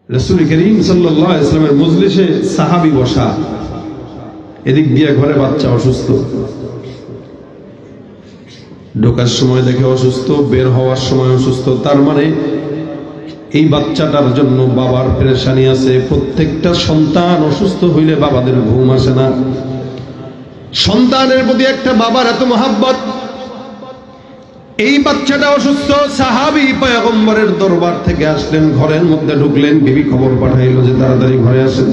রাসূল করিম সাল্লাল্লাহু আলাইহি ওয়াসাল্লামের মজলিসে সাহাবী বসা, এদিক দিয়ে ঘরে বাচ্চা অসুস্থ, ঢোকার সময় দেখে অসুস্থ, বের হওয়ার সময় অসুস্থ। তার মানে এই বাচ্চাটার জন্য বাবার পেরেশানি আছে। প্রত্যেকটা সন্তান অসুস্থ হইলে বাবাদের ঘুম আসে না। সন্তানের প্রতি একটা বাবার এত মহাব্বত। এই বাচ্চাটা অসুস্থ, সাহাবী পয়গম্বরের দরবার থেকে আসলেন, ঘরের মধ্যে ঢুকলেন, বিবি খবর পাঠাইলো যে তাড়াতাড়ি ঘরে আসেন।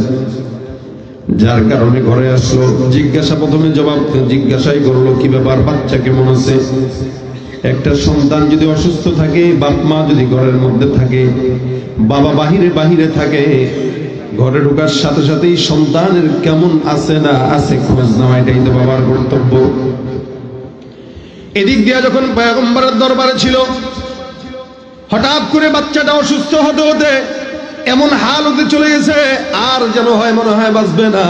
যার কারণে ঘরে আসলো, জিজ্ঞাসা প্রথমে জবাব জিজ্ঞাসাই করলো, কি ব্যাপার, বাচ্চা কেমন আছে? একটা সন্তান যদি অসুস্থ থাকে, বাপ মা যদি ঘরের মধ্যে থাকে, বাবা বাহিরে থাকে, ঘরে ঢোকার সাথে সাথেই সন্তানের কেমন আছে না আছে খোঁজ নেওয়া, এটাই তো বাবার কর্তব্য। এদিক দিয়ে যখন পয়গম্বরের দরবারে ছিল, হঠাৎ করে বাচ্চাটা অসুস্থ হতে হতে এমন হাল হতে চলে গেছে, আর যেন হয় মনে হয় বাঁচবে না।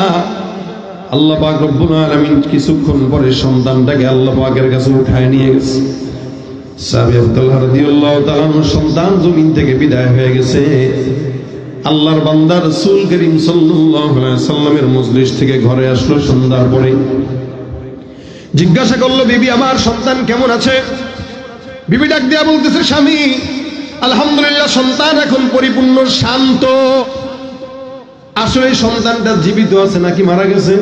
আল্লাহ পাক রব্বুল আলামিন কিছুক্ষণ পরে সন্তানটাকে আল্লাহ পাকের কাছে উঠায় নিয়ে গেছে। সাহাবী আব্দুল্লাহ রাদিয়াল্লাহু তাআলা সন্তান জমিন থেকে বিদায় হয়ে গেছে। আল্লাহর বান্দা রাসূল করিম সাল্লাল্লাহু আলাইহি ওয়াসাল্লামের মজলিস থেকে ঘরে আসলো সন্ধ্যার পরে। জিজ্ঞাসা করলো, বিবি আমার সন্তান কেমন আছে? বিবি ডাক দিয়া বলতেছে, স্বামী আলহামদুলিল্লাহ সন্তান এখন পরিপূর্ণ শান্ত। আসলে সন্তানটা জীবিত আছে নাকি মারা গেছে?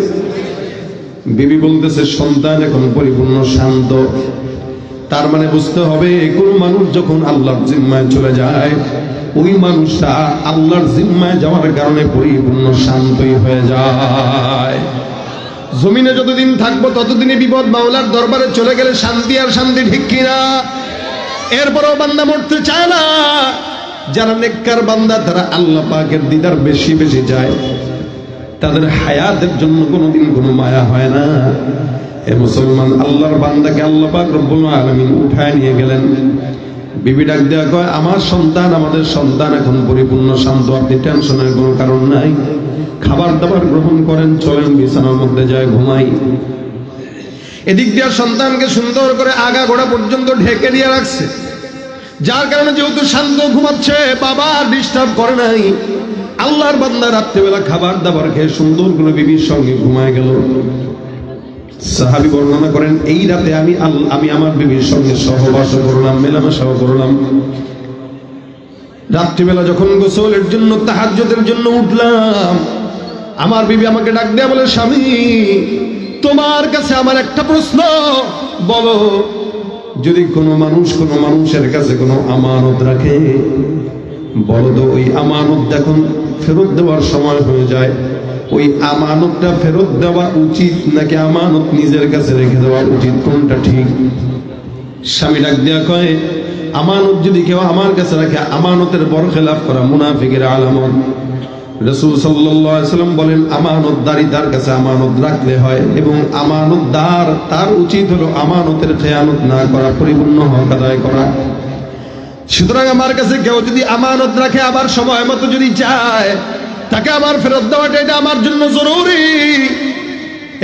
বিবি বলতেছে সন্তান এখন পরিপূর্ণ শান্ত। তার মানে বুঝতে হবে, কোন মানুষ যখন আল্লাহর জিম্মায় চলে যায়, ওই মানুষটা আল্লাহর জিম্মায় যাওয়ার কারণে পরিপূর্ণ শান্তই হয়ে যায়। জমিনে যতদিন থাকবো ততদিনই বিপদ। মাওলার দরবারে চলে গেলে শান্তি আর শান্তি, ঠিক কিনা? এরপরও বান্দা মরতে চায় না। যারা নেককার বান্দা, তারা আল্লাহ পাকের দিদার বেশি বেশি যায়, তাদের হায়াতের জন্য কোনোদিন কোনো মায়া হয় না। এ মুসলমান, আল্লাহর বান্দাকে আল্লাহ পাক রব্বুল আলামিন উঠায় নিয়ে গেলেন। বিবি ডাক দেয়া কয়, আমার সন্তান, আমাদের সন্তান এখন পরিপূর্ণ শান্ত, আপনি টেনশনের কোনো কারণ নাই। খাবার দাবার গ্রহণ করেন, চলেন বিছানার মধ্যে যায় ঘুমাই। এদিক দিয়ে সন্তানকে সুন্দর করে আগা গোড়া পর্যন্ত ঢেকে দিয়ে রাখছে, যার কারণে যেহেতু শান্ত ঘুমাচ্ছে, বাবা ডিস্টার্ব করে নাই। আল্লাহর বান্দা রাত্রেবেলা খাবার দাবার খেয়ে সুন্দর করে বিবির সঙ্গে ঘুমায় গেল। সাহাবী বর্ণনা করেন, এই রাতে আমি আমার বিবির সঙ্গে সহবাস করলাম, মেলামেশাও করলাম। রাত্রিবেলা যখন গোসলের জন্য তাহাজ্জুদের জন্য উঠলাম, আমার বিবি আমাকে ডাক দেয়া বলে, স্বামী তোমার কাছে আমার একটা প্রশ্ন, বলো, যদি কোনো মানুষের কাছে কোনো আমানত রাখে, বলো তো ওই আমানত যখন ফেরত দেওয়ার সময় হয়ে যায়, ওই আমানতটা ফেরত দেওয়া উচিত নাকি আমানত নিজের কাছে রেখে দেওয়া উচিত, কোনটা ঠিক? স্বামী ডাক দেয়া কয়, আমানত যদি কেউ আমার কাছে রাখে, আমানতের বরখেলাপ করা মুনাফিকের আলামত। রাসূল সাল্লাল্লাহু আলাইহি ওয়াসাল্লাম বলেন, আমানতদারি তার কাছে আমানত রাখলে হয়, এবং আমানতদার তার উচিত হলো আমানতের খেয়ানত না করা, পরিপূর্ণ হক আদায় করা। সুতরাং আমার কাছে কেউ যদি আমানত রাখে, আবার সময় মতো যদি চায়, তাকে আমার ফেরত দেওয়াটা এটা আমার জন্য জরুরি।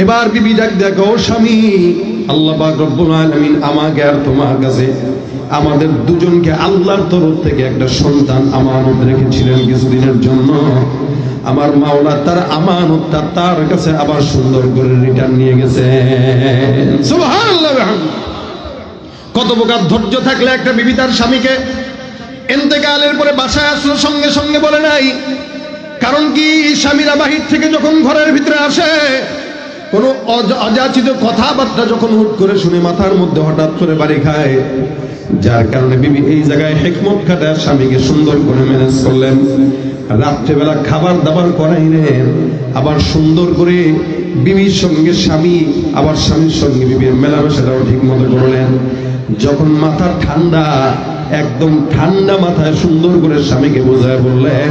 এবার বিবি ডাক দেখো, স্বামী আল্লাহ পাক রব্বুল আলামিন আমাকে আর তোমার কাছে, আমাদের দুজনকে আল্লাহর তরফ থেকে একটা সন্তান আমানত রেখেছিলেন কিছুদিনের জন্য। আমার মাওলা তার আমানতটা তার কাছে আবার সুন্দর করে রিটার্ন নিয়ে গেছে। সুবহানাল্লাহ। কত প্রকার ধৈর্য থাকলে একটা বিবি তার স্বামীকে ইন্তেকালের পরে বাসায় আসলো, সঙ্গে সঙ্গে বলে নাই। কারণ কি, স্বামীরা বাহির থেকে যখন ঘরের ভিতরে আসে, কোনো অযাচিত কথাবার্তা যখন হুট করে শুনে মাথার মধ্যে হঠাৎ করে বাড়ি খায়, যার কারণে বিবি এই জায়গায় হিকমত খাটায় স্বামীকে সুন্দর করে ম্যানেজ করলেন। রাত্রেবেলা খাবার দাবার করাইলেন, আবার সুন্দর করে বিবির সঙ্গে স্বামী, আবার স্বামীর সঙ্গে বিবির মেলামেশাটাও ঠিক মতো করলেন। যখন মাথা ঠান্ডা, একদম ঠান্ডা মাথায় সুন্দর করে স্বামীকে বোঝায় বললেন,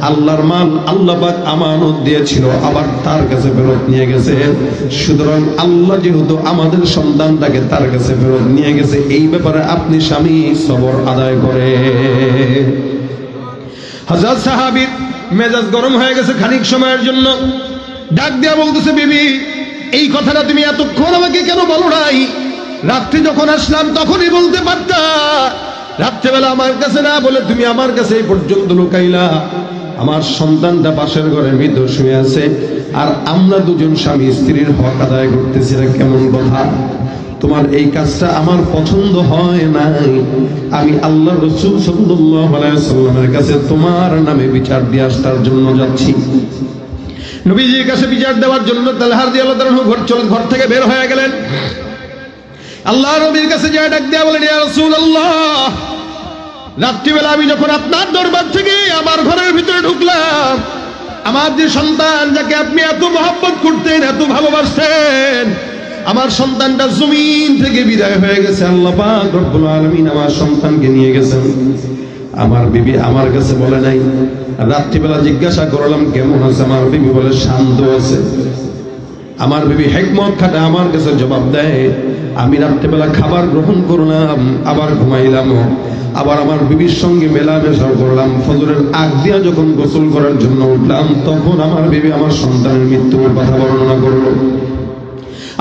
আল্লাহর মাল আল্লাহ পাক আমানত দিয়েছিল, আবার তার কাছে ফেরত নিয়ে গেছে। সুতরাং আল্লাহ যেহেতু আমাদের সন্তানটাকে তার কাছে ফেরত নিয়ে গেছে, এই ব্যাপারে আপনি স্বামী সবর আদায় করে। হযরত সাহাবীর মেজাজ গরম হয়ে গেছে খানিক সময়ের জন্য। ডাক দিয়া বলতেছে, বিবি এই কথাটা তুমি এতক্ষণ আমাকে কেন বলো নাই? রাত্রি যখন আসলাম তখনই বলতে পারতা। রাত্রেবেলা আমার কাছে না বলে তুমি আমার কাছে এই পর্যন্ত লুকাইলা। আমার সন্তানটা পাশের ঘরে মৃত শুয়ে আছে, আর আমরা দুজন স্বামী স্ত্রীর হক আদায় করতেছি, এটা কেমন কথা? তোমার এই কাজটা আমার পছন্দ হয় নাই। আমি আল্লাহ রাসূল সাল্লাল্লাহু আলাইহি ওয়াসাল্লামের কাছে তোমার নামে বিচার দিয়ে আসার জন্য যাচ্ছি। নবীজির কাছে বিচার দেওয়ার জন্য তালহা রাদিয়াল্লাহু তাআলা ঘর থেকে বের হয়ে গেলেন। আল্লাহ নবীর কাছে যায় ডাক দেয়া বলেন, ইয়া রাসূলুল্লাহ, রাত্রিবেলা আমি যখন আপনার দরবার থেকে আমার ঘরের ভিতরে ঢুকলাম, আমার যে সন্তান, যাকে আপনি এত মহব্বত করতেন, এত ভালোবাসতেন, আমার সন্তানটা জমিন থেকে বিদায় হয়ে গেছে। আল্লাহ পাক রব্বুল আলামিন আমার সন্তানকে নিয়ে গেছেন। আমার বিবি আমার কাছে বলে নাই। রাত্রিবেলা জিজ্ঞাসা করলাম কেমন আছে, আমার বিবি বলে শান্ত আছে। আমার বিবি হিকমত খাটে আমার কাছে জবাব দেয়, আমি রাত্রিবেলা খাবার গ্রহণ করলাম, আবার ঘুমাইলাম, আবার আমার বিবির সঙ্গে মেলামেশা করলাম। ফজরের আগ দিয়া যখন গোসল করার জন্য উঠলাম, তখন আমার বিবি আমার সন্তানের মৃত্যুর কথা বর্ণনা করলো।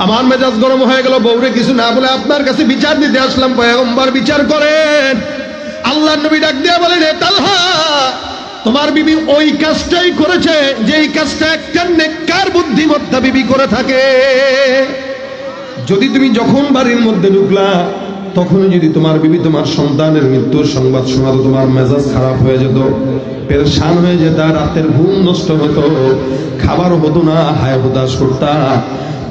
আমার মেজাজ গরম হয়ে গেল। বউরে কিছু না বলে আপনার কাছে বিচার দিতে আসলাম, পয়গম্বর বিচার করেন। আল্লাহর নবী ডাক দিয়া বলেন, হে তালহা, তোমার বিবি ওই কাজটাই করেছে যেই কাজটা একটা নেককার বুদ্ধিমত্তা বিবি করে থাকে। যদি তুমি যখন বাড়ির মধ্যে ঢুকলা, তখনই যদি তোমার বিবি তোমার সন্তানের মৃত্যুর সংবাদ শোনাতো, তোমার মেজাজ খারাপ হয়ে যেত, পেরেশান হয়ে যেত, রাতের ঘুম নষ্ট হতো, খাবার হতো না, হায় হতাশ করতা।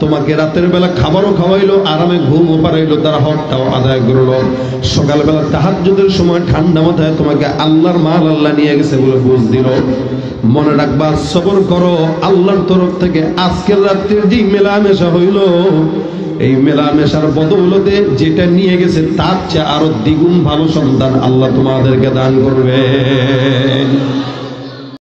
তোমাকে রাতের বেলা খাবারও খাওয়াইলো, আরামে ঘুমও পারাইলো, তার হকটাও আদায় করলো। সকালবেলা তাহাজ্জুদের সময় ঠান্ডা মাথায় তোমাকে আল্লাহর মাল আল্লাহ নিয়ে গেছে বলে বুঝ দিল। মনে রাখবা, সবর করো, আল্লাহর তরফ থেকে আজকের রাত্রির যে মেলামেশা হইল, এই মেলামেশার বদৌলতে যেটা নিয়ে গেছে তার চেয়ে আরো দ্বিগুণ ভালো সন্তান আল্লাহ তোমাদেরকে দান করবে।